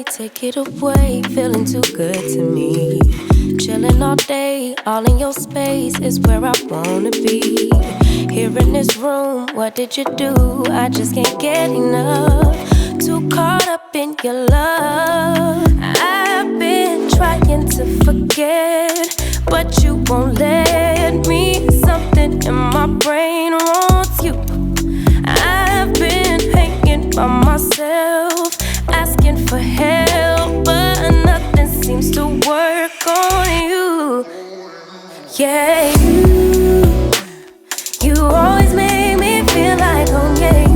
take it away, feeling too good to me. Chilling all day, all in your space is where I wanna be. Here in this room, what did you do? I just can't get enough. Too caught up in your love. I've been trying to forget, but you won't let me. Something in my brain wants you. I've been hanging by myself, asking for help, but nothing seems to work on you. Yeah, you always make me feel like home. Yeah,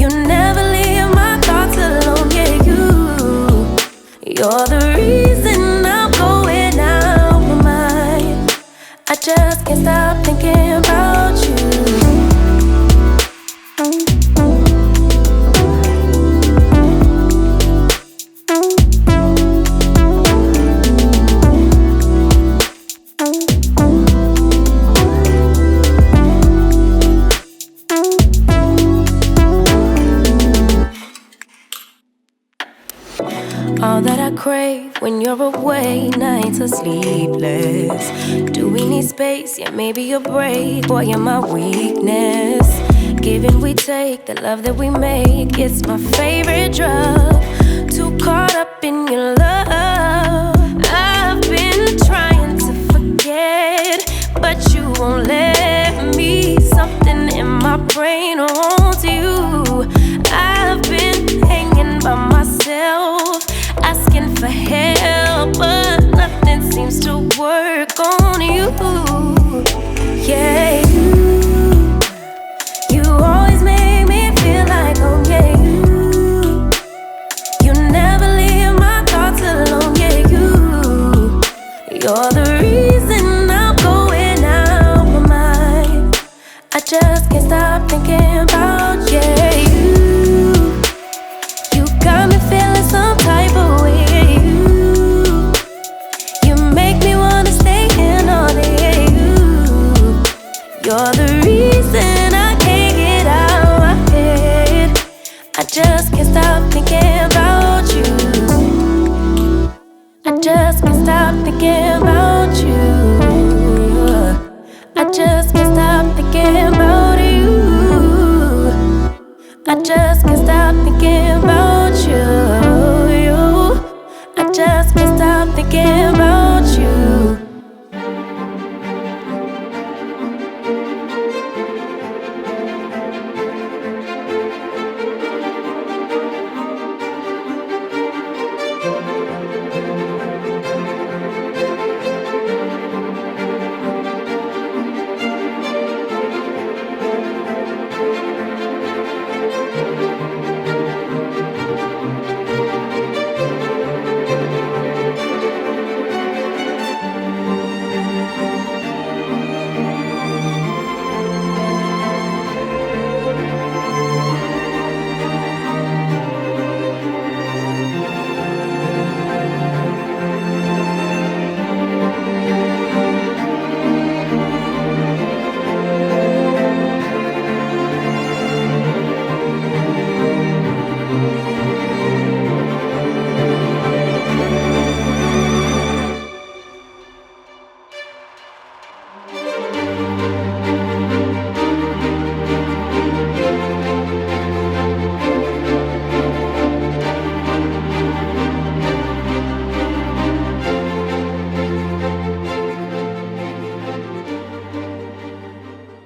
you never leave my thoughts alone. Yeah, you're the reason I'm going out my mind. I just can't stop thinking about you. All that I crave when you're away, nights are sleepless. Do we need space? Yeah, maybe a break. Boy, you're my weakness. Give and we take, the love that we make, it's my favorite drug. Too caught up in your love. I've been trying to forget, but you won't let me. Something in my brain wants you. I've been hanging by myself, asking for help, but nothing seems to work on you. Yeah, you always make me feel like home. Yeah, you never leave my thoughts alone. Yeah, you're the reason I'm going out my mind. I just can't stop thinking about you. You got me feeling some type of way. You make me wanna stay in all day. You're the reason I can't get out my head. I just can't stop thinking about you. I just can't stop thinking about you. I just can't stop thinking about you. I just can't stop.